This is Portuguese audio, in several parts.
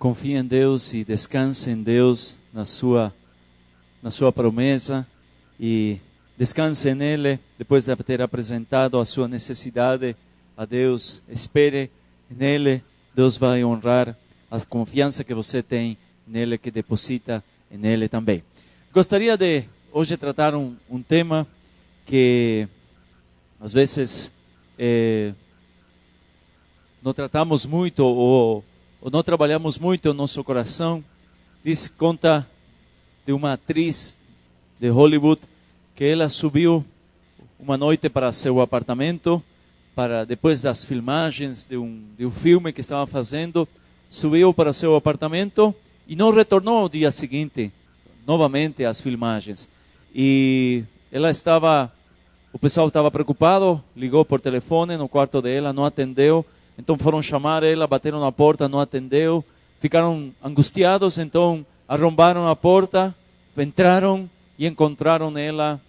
confie em Deus e descanse em Deus na sua promessa e descanse nele depois de ter apresentado a sua necessidade a Deus. Espere nele, Deus vai honrar a confiança que você tem nele, que deposita nele também. Gostaria de hoje tratar um tema que às vezes não tratamos muito ou não trabalhamos muito no nosso coração. Conta de uma atriz de Hollywood que ela subiu uma noite para seu apartamento, depois das filmagens de um filme que estava fazendo, subiu para seu apartamento e não retornou ao dia seguinte, novamente às filmagens. E o pessoal estava preocupado, ligou por telefone no quarto dela, não atendeu. Então foram chamar ela, bateram na porta, não atendeu. Ficaram angustiados, então arrombaram a porta, entraram e encontraram ela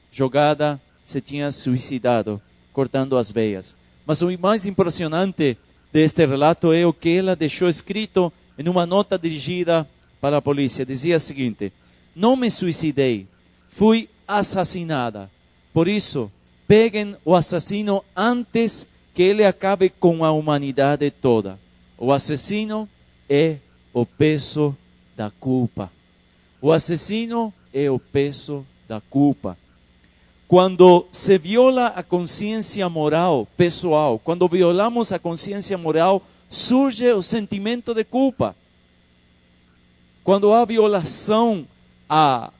jogada, se tinha suicidado, cortando as veias. Mas o mais impressionante deste relato é o que ela deixou escrito em uma nota dirigida para a polícia. Dizia o seguinte: não me suicidei, fui assassinada. Por isso, peguem o assassino antes que ele acabe com a humanidade toda. O assassino é o peso da culpa. O assassino é o peso da culpa. Quando se viola a consciência moral pessoal, quando violamos a consciência moral, surge o sentimento de culpa. Quando há violação a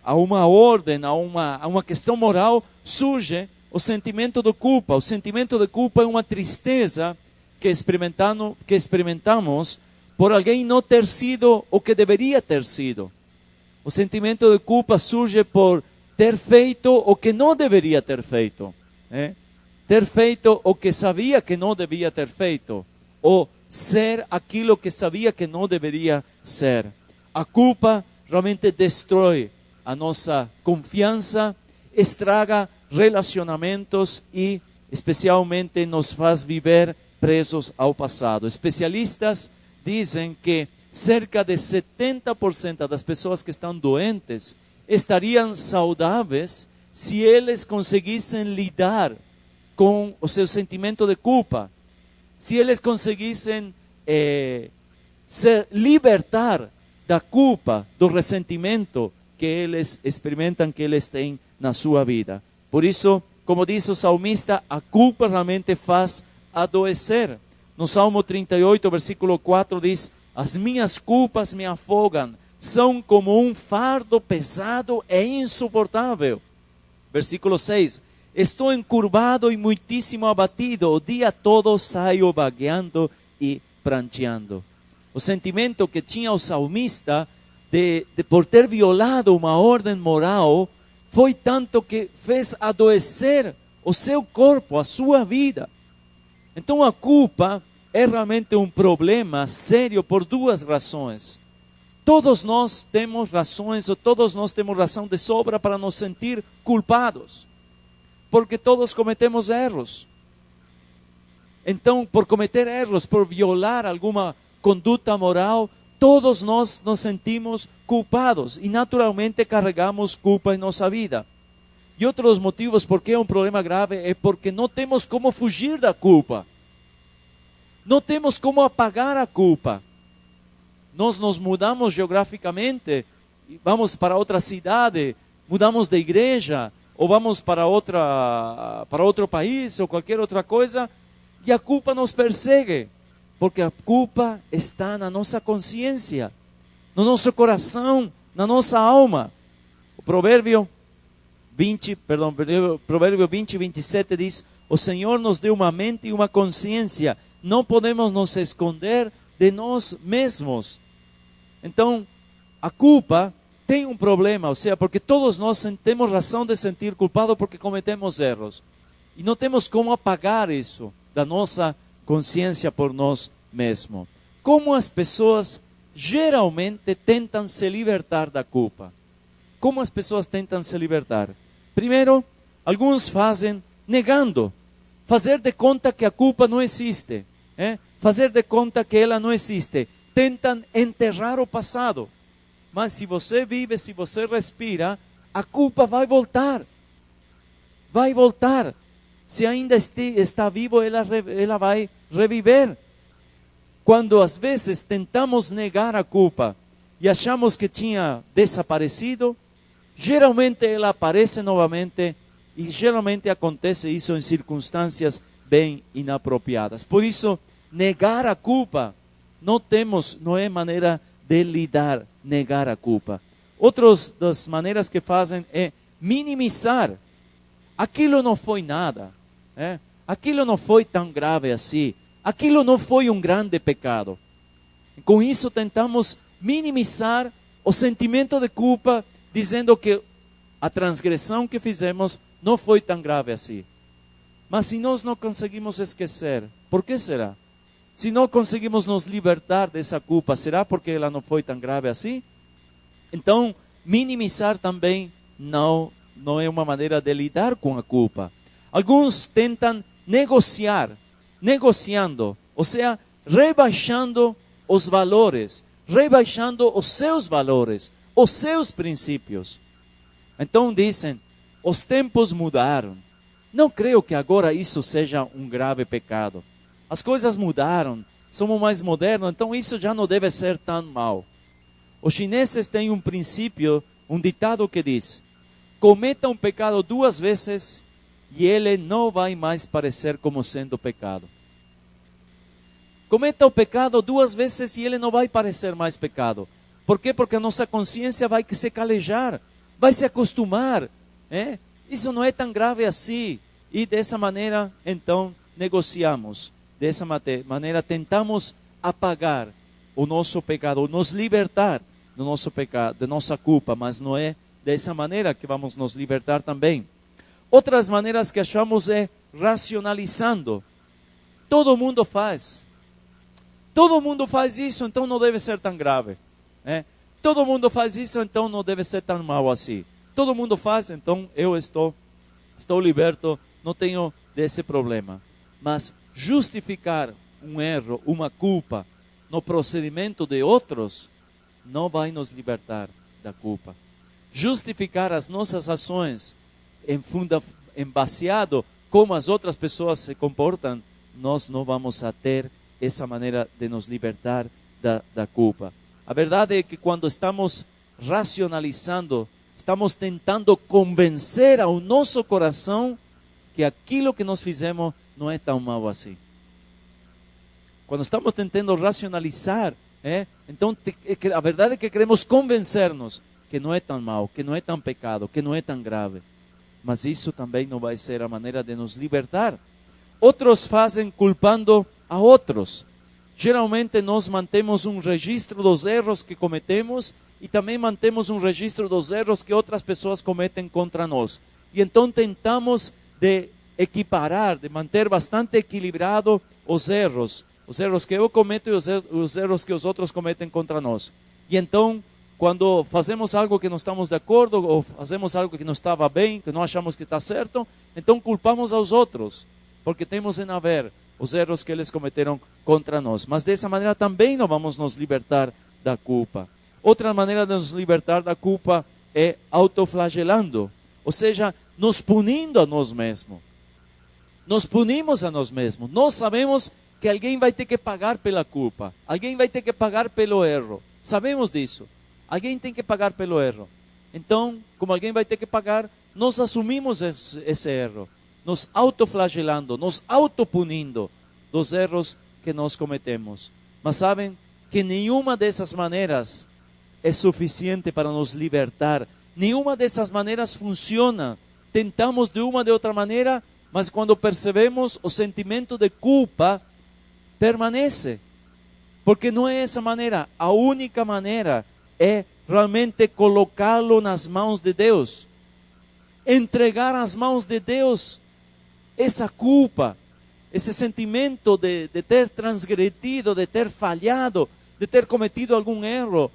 uma ordem, a uma questão moral, surge o sentimento de culpa. O sentimento de culpa é uma tristeza que experimentamos por alguém não ter sido o que deveria ter sido. O sentimento de culpa surge por ter feito o que não deveria ter feito. Ter feito o que sabia que não devia ter feito. Ou ser aquilo que sabia que não deveria ser. A culpa realmente destrói a nossa confiança, estraga relacionamentos e especialmente nos faz viver presos ao passado. Especialistas dizem que cerca de 70% das pessoas que estão doentes estariam saudáveis se eles conseguissem lidar com o seu sentimento de culpa, se eles conseguissem se libertar da culpa, do ressentimento que eles experimentam, que eles têm na sua vida. Por isso, como diz o salmista, a culpa realmente faz adoecer. No Salmo 38, versículo 4 diz: as minhas culpas me afogam, são como um fardo pesado e insuportável. Versículo 6, estou encurvado e muitíssimo abatido, o dia todo saio vagueando e pranteando. O sentimento que tinha o salmista por ter violado uma ordem moral foi tanto que fez adoecer o seu corpo, a sua vida. Então a culpa é realmente um problema sério por duas razões. Todos nós temos razões, ou todos nós temos razão de sobra para nos sentir culpados. Porque todos cometemos erros. Então, por cometer erros, por violar alguma conduta moral, todos nós nos sentimos culpados e naturalmente carregamos culpa em nossa vida. E outro dos motivos por que é um problema grave é porque não temos como fugir da culpa. Não temos como apagar a culpa. Nós nos mudamos geograficamente, vamos para outra cidade, mudamos de igreja, ou vamos para outro país, ou qualquer outra coisa, e a culpa nos persegue. Porque a culpa está na nossa consciência, no nosso coração, na nossa alma. O Provérbio 20, 27 diz: o Senhor nos deu uma mente e uma consciência. Não podemos nos esconder de nós mesmos. Então, a culpa tem um problema, ou seja, porque todos nós temos razão de sentir culpado porque cometemos erros. E não temos como apagar isso da nossa consciência por nós mesmos. Como as pessoas geralmente tentam se libertar da culpa? Como as pessoas tentam se libertar? Primeiro, alguns fazem negando, fazer de conta que a culpa não existe. fazer de conta que ela não existe. Tentam enterrar o passado. Mas se você vive, se você respira, a culpa vai voltar. Vai voltar. Se ainda está vivo, ela vai reviver. Quando às vezes tentamos negar a culpa e achamos que tinha desaparecido, geralmente ela aparece novamente e geralmente acontece isso em circunstâncias bem inapropriadas. Por isso, negar a culpa, não é maneira de lidar, negar a culpa. Outras das maneiras que fazem é minimizar. Aquilo não foi nada, aquilo não foi tão grave assim, aquilo não foi um grande pecado. Com isso tentamos minimizar o sentimento de culpa, dizendo que a transgressão que fizemos não foi tão grave assim. Mas se nós não conseguimos esquecer, por que será? Se não conseguimos nos libertar dessa culpa, será porque ela não foi tão grave assim? Então, minimizar também não é uma maneira de lidar com a culpa. Alguns tentam negociando, ou seja, rebaixando os valores, rebaixando os seus valores, os seus princípios. Então dizem, os tempos mudaram. Não creio que agora isso seja um grave pecado. As coisas mudaram, somos mais modernos, então isso já não deve ser tão mal. Os chineses têm um princípio, um ditado que diz: cometa um pecado 2 vezes e ele não vai mais parecer como sendo pecado. Cometa o pecado 2 vezes e ele não vai parecer mais pecado. Por quê? Porque a nossa consciência vai se calejar, vai se acostumar. Isso não é tão grave assim. E dessa maneira, então, negociamos. Dessa maneira, tentamos apagar o nosso pecado, nos libertar do nosso pecado, da nossa culpa, mas não é dessa maneira que vamos nos libertar também. Outras maneiras que achamos é racionalizando. Todo mundo faz. Todo mundo faz isso, então não deve ser tão grave. Todo mundo faz isso, então não deve ser tão mal assim. Todo mundo faz, então eu estou liberto, não tenho desse problema. Mas justificar um erro, uma culpa no procedimento de outros, não vai nos libertar da culpa. Justificar as nossas ações baseado como as outras pessoas se comportam, nós não vamos a ter essa maneira de nos libertar da culpa. A verdade é que quando estamos racionalizando, estamos tentando convencer ao nosso coração que aquilo que nós fizemos não é tão mal assim. Quando estamos tentando racionalizar, então a verdade é que queremos convencer-nos que não é tão mal, que não é tão pecado, que não é tão grave. Mas isso também não vai ser a maneira de nos libertar. Outros fazem culpando a outros. Geralmente nós mantemos um registro dos erros que cometemos e também mantemos um registro dos erros que outras pessoas cometem contra nós. E então tentamos de equiparar, de manter bastante equilibrado os erros que eu cometo e os erros que os outros cometem contra nós. E então, quando fazemos algo que não estamos de acordo, ou fazemos algo que não estava bem, que não achamos que está certo, então culpamos aos outros, porque temos em haver os erros que eles cometeram contra nós. Mas dessa maneira também não vamos nos libertar da culpa. Outra maneira de nos libertar da culpa é autoflagelando, ou seja, nos punindo a nós mesmos. Nos punimos a nós mesmos. Nós sabemos que alguém vai ter que pagar pela culpa, alguém vai ter que pagar pelo erro. Sabemos disso. Alguém tem que pagar pelo erro. Então, como alguém vai ter que pagar, nós assumimos esse erro, nos autoflagelando, nos autopunindo dos erros que nós cometemos. Mas sabem que nenhuma dessas maneiras é suficiente para nos libertar. Nenhuma dessas maneiras funciona. Tentamos de uma ou de outra maneira, mas quando percebemos, o sentimento de culpa permanece. Porque não é essa maneira. A única maneira é realmente colocá-lo nas mãos de Deus. Entregar às mãos de Deus essa culpa, esse sentimento de ter transgredido, de ter falhado, de ter cometido algum erro.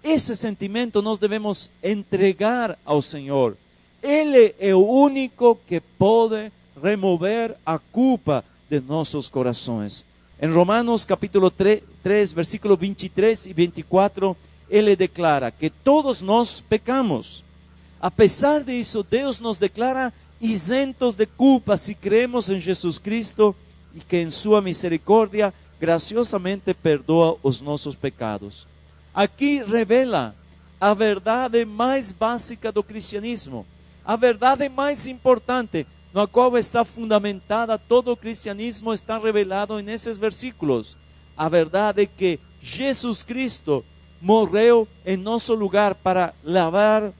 Esse sentimento nós devemos entregar ao Senhor. Ele é o único que pode remover a culpa de nossos corações. En Romanos capítulo 3, versículos 23 y 24, Él declara que todos nós pecamos. A pesar de isso, Deus nos declara isentos de culpa si creemos em Jesus Cristo e que em sua misericórdia graciosamente perdoa os nossos pecados. Aqui revela a verdade mais básica do cristianismo, a verdade mais importante, na qual está fundamentada todo o cristianismo, está revelado nesses versículos. A verdade é que Jesus Cristo morreu em nosso lugar para levar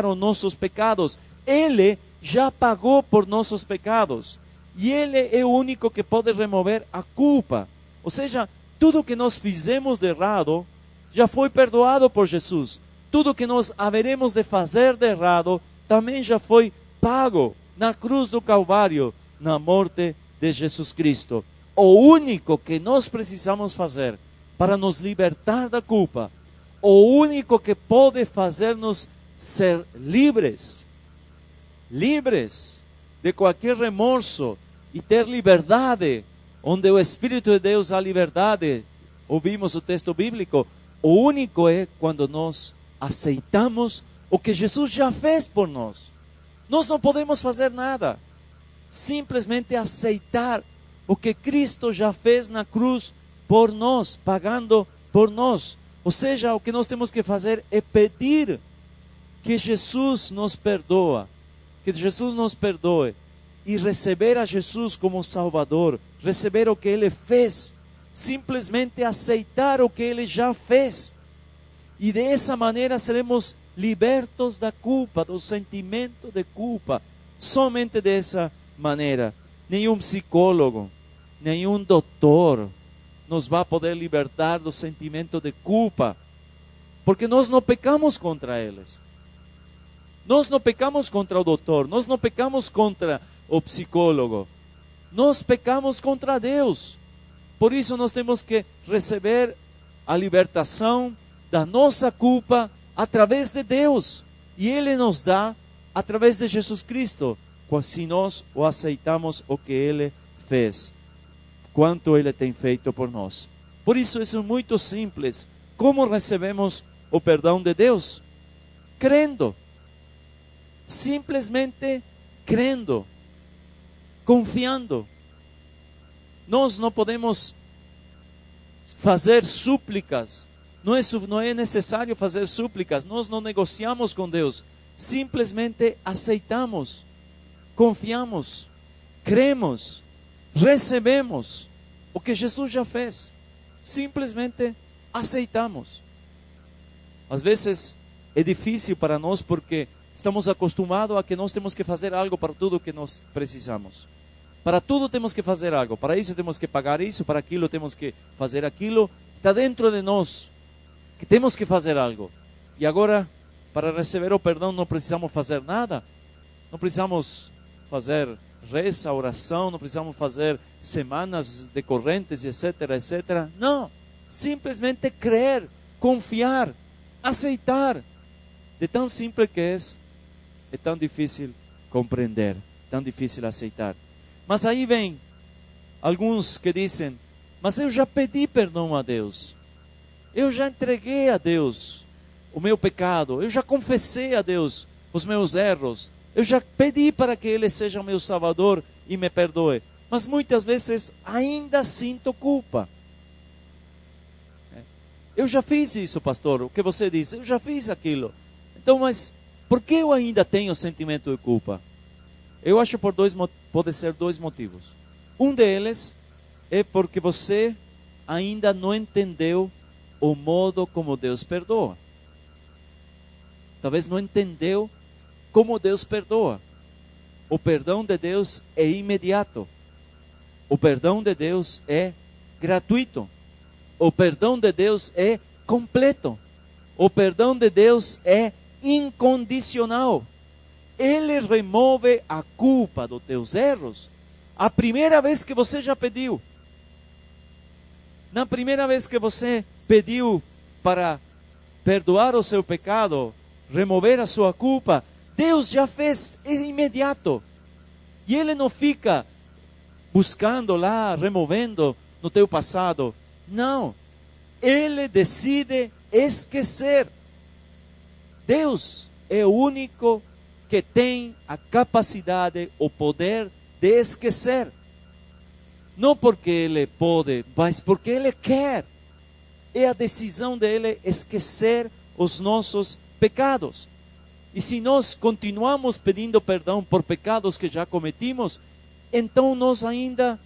os nossos pecados. Ele já pagou por nossos pecados. E Ele é o único que pode remover a culpa. Ou seja, tudo que nós fizemos de errado já foi perdoado por Jesus. Tudo que nós haveremos de fazer de errado também já foi pago na cruz do Calvário, na morte de Jesus Cristo. O único que nós precisamos fazer para nos libertar da culpa, o único que pode fazer-nos ser livres de qualquer remorso e ter liberdade, onde o Espírito de Deus há liberdade, ouvimos o texto bíblico, o único é quando nós aceitamos o que Jesus já fez por nós. Nós não podemos fazer nada, simplesmente aceitar o que Cristo já fez na cruz por nós, pagando por nós. Ou seja, o que nós temos que fazer é pedir que Jesus nos perdoe e receber a Jesus como Salvador, receber o que Ele fez, simplesmente aceitar o que Ele já fez. E dessa maneira seremos libertos da culpa, do sentimento de culpa. Somente dessa maneira. Nenhum psicólogo, nenhum doutor nos vai poder libertar do sentimento de culpa, porque nós não pecamos contra eles. Nós não pecamos contra o doutor, nós não pecamos contra o psicólogo, nós pecamos contra Deus. Por isso nós temos que receber a libertação da nossa culpa através de Deus, e Ele nos dá através de Jesus Cristo, se nós o aceitamos o que Ele fez, quanto Ele tem feito por nós. Por isso é muito simples. Como recebemos o perdão de Deus? Crendo, simplesmente crendo, confiando. Nós não podemos fazer súplicas, não é necessário fazer súplicas, nós não negociamos com Deus, simplesmente aceitamos, confiamos, cremos, recebemos o que Jesus já fez, simplesmente aceitamos. Às vezes é difícil para nós porque estamos acostumados a que nós temos que fazer algo para tudo que nós precisamos. Para tudo temos que fazer algo, para isso temos que pagar isso, para aquilo temos que fazer aquilo. Está dentro de nós que temos que fazer algo. E agora, para receber o perdão, não precisamos fazer nada. Não precisamos fazer reza, oração, não precisamos fazer semanas decorrentes, etc, etc. Não, simplesmente crer, confiar, aceitar. De tão simples que é tão difícil compreender, tão difícil aceitar. Mas aí vem alguns que dizem, mas eu já pedi perdão a Deus, eu já entreguei a Deus o meu pecado, eu já confessei a Deus os meus erros, eu já pedi para que Ele seja o meu Salvador e me perdoe, mas muitas vezes ainda sinto culpa. Eu já fiz isso, pastor, o que você disse, eu já fiz aquilo. Então, mas por que eu ainda tenho sentimento de culpa? Eu acho que pode ser dois motivos. Um deles é porque você ainda não entendeu o modo como Deus perdoa. Talvez não entendeu como Deus perdoa. O perdão de Deus é imediato. O perdão de Deus é gratuito. O perdão de Deus é completo. O perdão de Deus é incondicional. Ele remove a culpa dos teus erros. A primeira vez que você já pediu. Na primeira vez que você pediu para perdoar o seu pecado, remover a sua culpa, Deus já fez, é imediato. E Ele não fica buscando lá, removendo no teu passado. Não. Ele decide esquecer. Deus é o único que tem a capacidade, o poder de esquecer. Não porque Ele pode, mas porque Ele quer. É a decisão dele esquecer os nossos pecados. E se nós continuamos pedindo perdão por pecados que já cometimos, então nós ainda,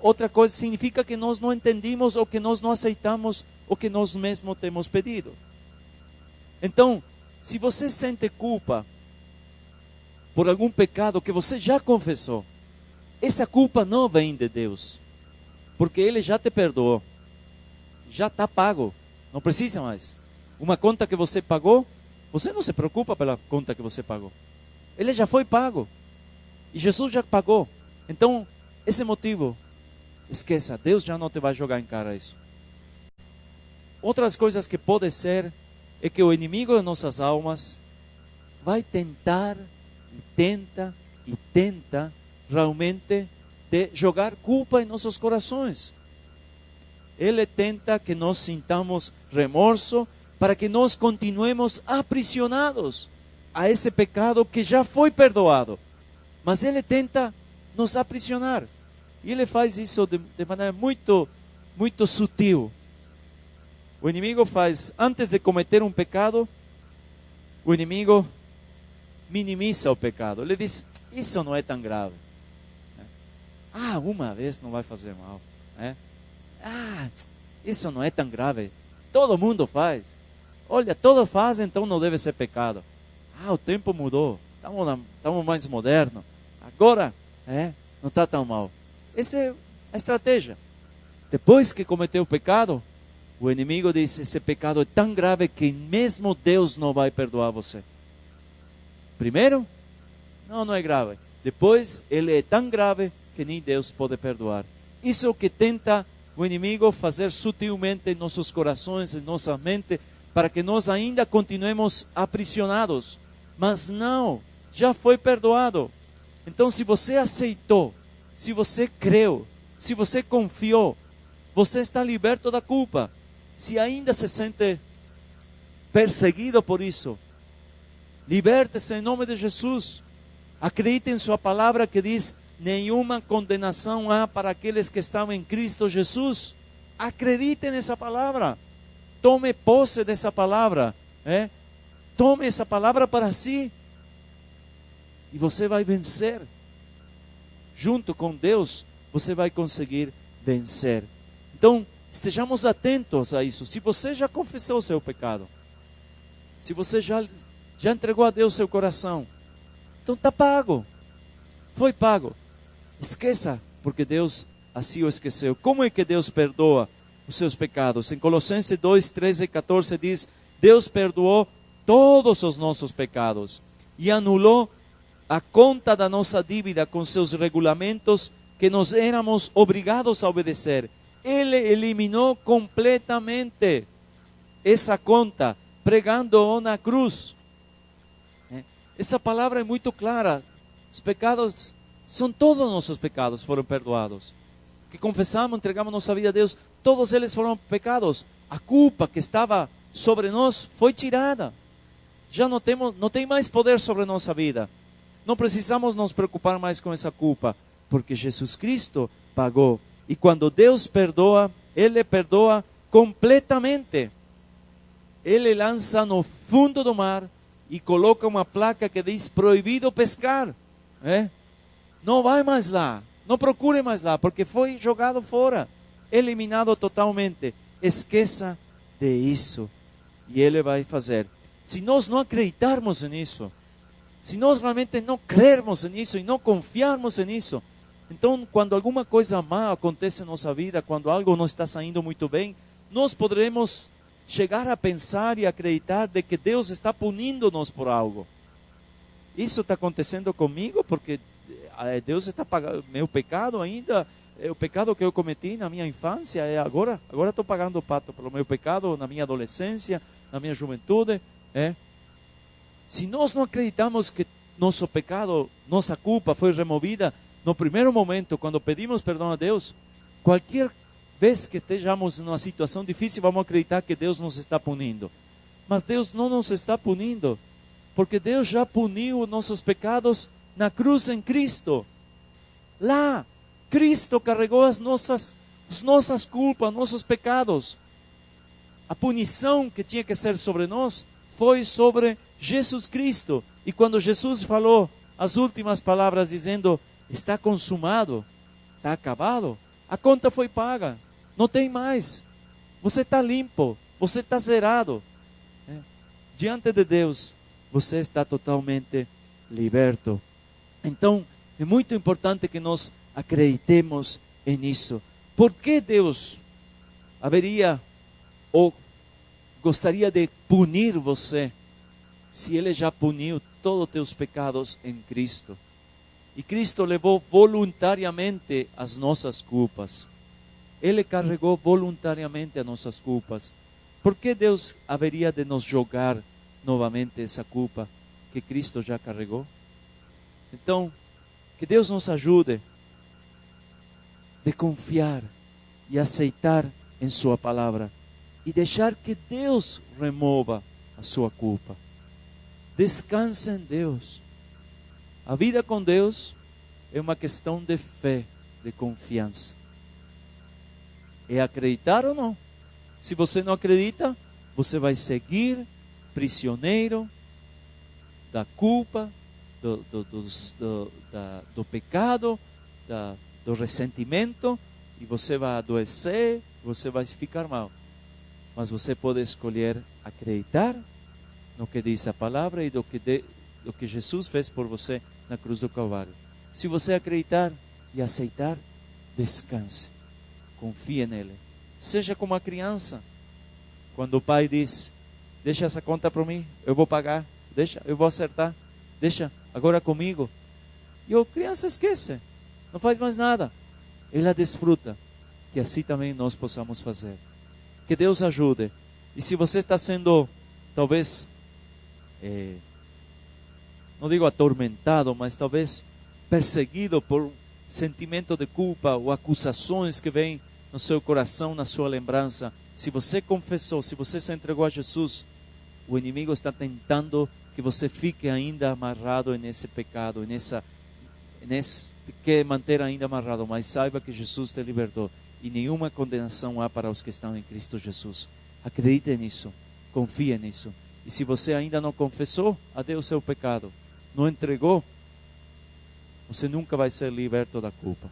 outra coisa, significa que nós não entendimos ou que nós não aceitamos o que nós mesmos temos pedido. Então, se você sente culpa por algum pecado que você já confessou, essa culpa não vem de Deus, porque Ele já te perdoou, já está pago, não precisa mais. Uma conta que você pagou, você não se preocupa pela conta que você pagou, ele já foi pago, e Jesus já pagou. Então, esse motivo, esqueça, Deus já não te vai jogar em cara isso. Outras coisas que pode ser, é que o inimigo de nossas almas vai tentar, e tenta realmente de jogar culpa em nossos corações. Ele tenta que nós sintamos remorso para que nós continuemos aprisionados a esse pecado que já foi perdoado. Mas ele tenta nos aprisionar. E ele faz isso de maneira muito, muito sutil. O inimigo faz, antes de cometer um pecado, o inimigo minimiza o pecado. Ele diz, isso não é tão grave. Uma vez não vai fazer mal. Isso não é tão grave. Todo mundo faz. Olha, todos fazem, então não deve ser pecado. O tempo mudou. Estamos mais modernos. Agora, não está tão mal. Essa é a estratégia. Depois que cometeu o pecado, o inimigo diz, esse pecado é tão grave que mesmo Deus não vai perdoar você. Primeiro, não é grave. Depois, ele é tão grave que nem Deus pode perdoar. Isso é o que tenta o inimigo fazer sutilmente em nossos corações, em nossa mente, para que nós ainda continuemos aprisionados. Mas não, já foi perdoado. Então, se você aceitou, se você creu, se você confiou, você está liberto da culpa. Se ainda se sente perseguido por isso, liberte-se em nome de Jesus. Acredite em sua palavra que diz, nenhuma condenação há para aqueles que estão em Cristo Jesus. Acredite nessa palavra. Tome posse dessa palavra. Tome essa palavra para si. E você vai vencer. Junto com Deus, você vai conseguir vencer. Então, estejamos atentos a isso. Se você já confessou o seu pecado, se você já entregou a Deus seu coração, então está pago. Foi pago. Esqueça, porque Deus assim o esqueceu. Como é que Deus perdoa os seus pecados? Em Colossenses 2, 13 e 14 diz, Deus perdoou todos os nossos pecados e anulou a conta da nossa dívida com seus regulamentos que nós éramos obrigados a obedecer. Ele eliminou completamente essa conta, pregando-o na cruz. Essa palavra é muito clara. Os pecados, todos os nossos pecados foram perdoados. Que confessamos, entregamos nossa vida a Deus, todos eles foram pecados. A culpa que estava sobre nós foi tirada. Já não tem mais poder sobre nossa vida. Não precisamos nos preocupar mais com essa culpa, porque Jesus Cristo pagou. E quando Deus perdoa, Ele perdoa completamente. Ele lança no fundo do mar e coloca uma placa que diz proibido pescar. Não vai mais lá, não procure mais lá, porque foi jogado fora, eliminado totalmente. Esqueça de isso e Ele vai fazer. Se nós não acreditarmos nisso, se nós realmente não crermos nisso e não confiarmos nisso, então quando alguma coisa má acontece em nossa vida, quando algo não está saindo muito bem, nós poderemos chegar a pensar e acreditar de que Deus está punindo-nos por algo. Isso está acontecendo comigo porque Deus está pagando meu pecado ainda, o pecado que eu cometi na minha infância, agora estou pagando o pato pelo meu pecado na minha adolescência, na minha juventude. Se nós não acreditamos que nosso pecado, nossa culpa foi removida no primeiro momento, quando pedimos perdão a Deus, qualquer vez que estejamos em uma situação difícil, vamos acreditar que Deus nos está punindo. Mas Deus não nos está punindo, porque Deus já puniu nossos pecados na cruz em Cristo. Lá, Cristo carregou as nossas culpas, nossos pecados. A punição que tinha que ser sobre nós foi sobre Jesus Cristo. E quando Jesus falou as últimas palavras dizendo, está consumado, está acabado, a conta foi paga, não tem mais. Você está limpo, você está zerado. Diante de Deus, você está totalmente liberto. Então, é muito importante que nós acreditemos nisso. Por que Deus haveria ou gostaria de punir você, se Ele já puniu todos os teus pecados em Cristo? E Cristo levou voluntariamente as nossas culpas. Ele carregou voluntariamente as nossas culpas. Por que Deus haveria de nos jogar novamente essa culpa que Cristo já carregou? Então, que Deus nos ajude de confiar e aceitar em sua palavra e deixar que Deus remova a sua culpa. Descanse em Deus. A vida com Deus é uma questão de fé, de confiança. É acreditar ou não? Se você não acredita, você vai seguir prisioneiro da culpa, do pecado, do ressentimento, e você vai adoecer, você vai ficar mal. Mas você pode escolher acreditar no que diz a palavra e do que Jesus fez por você na cruz do Calvário. Se você acreditar e aceitar, descanse, confie nele. Seja como a criança, quando o pai diz, deixa essa conta para mim, eu vou pagar, deixa, eu vou acertar, deixa agora comigo. E a criança esquece, não faz mais nada. Ela desfruta, que assim também nós possamos fazer. Que Deus ajude. E se você está sendo, talvez, não digo atormentado, mas talvez perseguido por sentimento de culpa ou acusações que vêm no seu coração, na sua lembrança. Se você confessou, se você se entregou a Jesus, o inimigo está tentando que você fique ainda amarrado nesse pecado, quer manter ainda amarrado, mas saiba que Jesus te libertou e nenhuma condenação há para os que estão em Cristo Jesus. Acredite nisso, confie nisso. E se você ainda não confessou a Deus seu pecado, não entregou, você nunca vai ser liberto da culpa.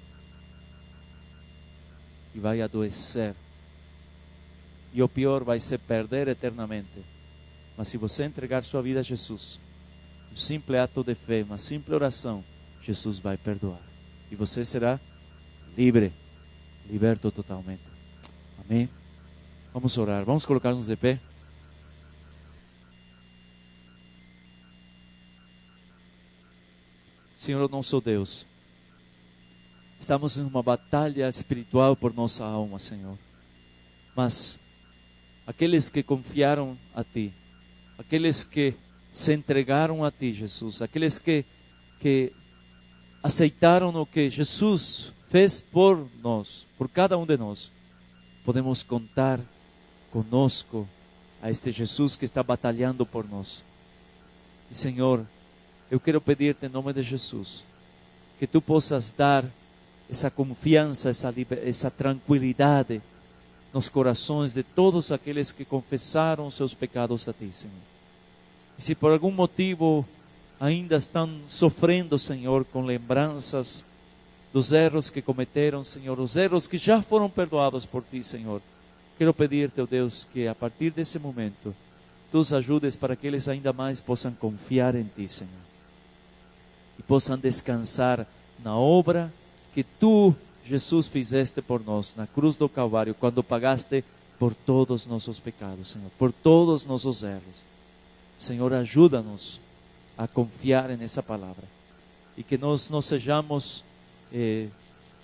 E vai adoecer. E o pior vai ser perder eternamente. Mas se você entregar sua vida a Jesus, um simples ato de fé, uma simples oração, Jesus vai perdoar. E você será livre, liberto totalmente. Amém? Vamos orar, vamos colocar-nos de pé. Senhor nosso Deus, estamos em uma batalha espiritual por nossa alma, Senhor. Mas aqueles que confiaram a Ti, aqueles que se entregaram a Ti, Jesus, aqueles que aceitaram o que Jesus fez por nós, por cada um de nós, podemos contar conosco a este Jesus que está batalhando por nós. E Senhor, eu quero pedir-te em nome de Jesus, que Tu possas dar essa confiança, essa tranquilidade nos corações de todos aqueles que confessaram seus pecados a Ti, Senhor. E se por algum motivo ainda estão sofrendo, Senhor, com lembranças dos erros que cometeram, Senhor, os erros que já foram perdoados por Ti, Senhor, quero pedir-te, ó Deus, que a partir desse momento, Tu os ajudes para que eles ainda mais possam confiar em Ti, Senhor. E possam descansar na obra que Tu, Jesus, fizeste por nós, na cruz do Calvário, quando pagaste por todos os nossos pecados, Senhor, por todos os nossos erros. Senhor, ajuda-nos a confiar nessa palavra. E que nós não sejamos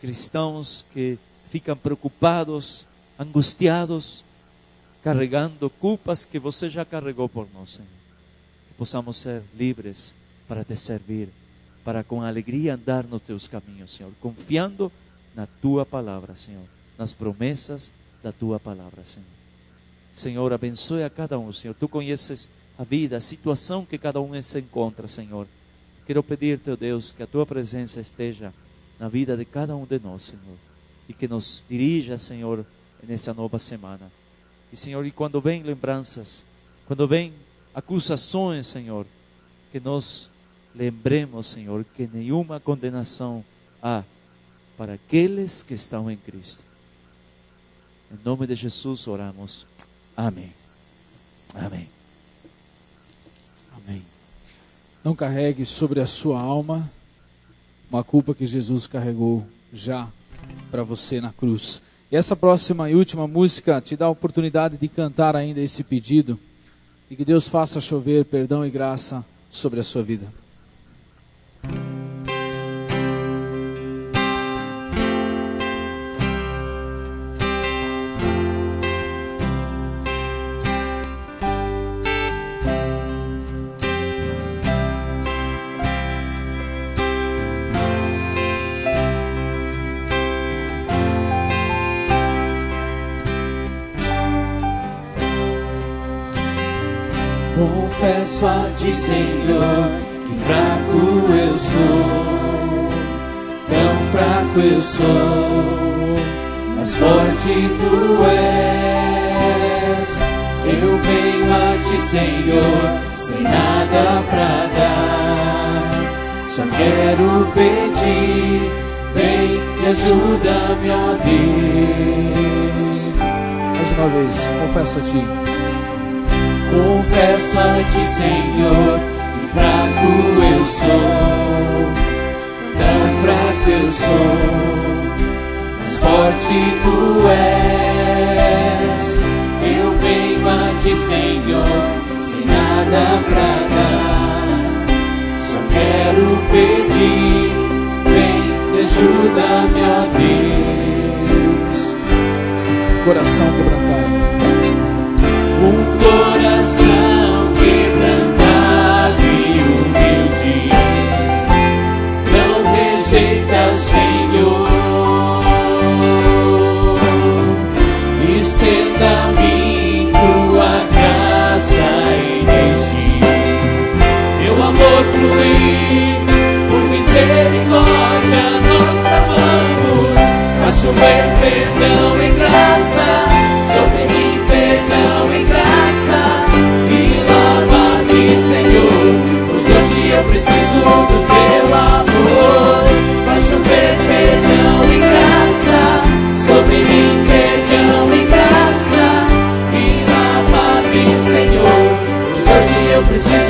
cristãos que ficam preocupados, angustiados, carregando culpas que você já carregou por nós, Senhor. Que possamos ser livres para Te servir, para com alegria andar nos Teus caminhos, Senhor, confiando na Tua palavra, Senhor. nas promessas da Tua palavra, Senhor. Senhor, abençoe a cada um, Senhor. Tu conheces a vida, a situação que cada um se encontra, Senhor. Quero pedir-te, ó Deus, que a Tua presença esteja na vida de cada um de nós, Senhor. E que nos dirija, Senhor, nessa nova semana. E, Senhor, e quando vem lembranças, quando vem acusações, Senhor, que nós lembremos, Senhor, que nenhuma condenação há para aqueles que estão em Cristo. Em nome de Jesus oramos. Amém. Amém. Amém. Não carregue sobre a sua alma uma culpa que Jesus carregou já para você na cruz. E essa próxima e última música te dá a oportunidade de cantar ainda esse pedido e que Deus faça chover perdão e graça sobre a sua vida. Confesso a Ti, Senhor, que fraco eu sou, tão fraco eu sou, mas forte Tu és. Eu venho a Ti, Senhor, sem nada pra dar, só quero pedir, vem e ajuda-me, ó Deus. Mais uma vez, confesso a Ti. Confesso a Ti, Senhor, que fraco eu sou, tão fraco eu sou, mas forte Tu és. Eu venho a Ti, Senhor, sem nada pra dar, só quero pedir, vem e ajuda-me, ó Deus. Coração quebrantado. Coração quebrantado e humilde, não rejeita, Senhor. Estenda-me Tua graça e deixe Teu amor fluir. Por misericórdia nós clamamos, faz chover perdão e graça sobre mim, perdão e graça, e lava-me, Senhor, pois hoje eu preciso do Teu amor. Faz chover perdão e graça sobre mim, perdão e graça, e lava-me, Senhor, pois hoje eu preciso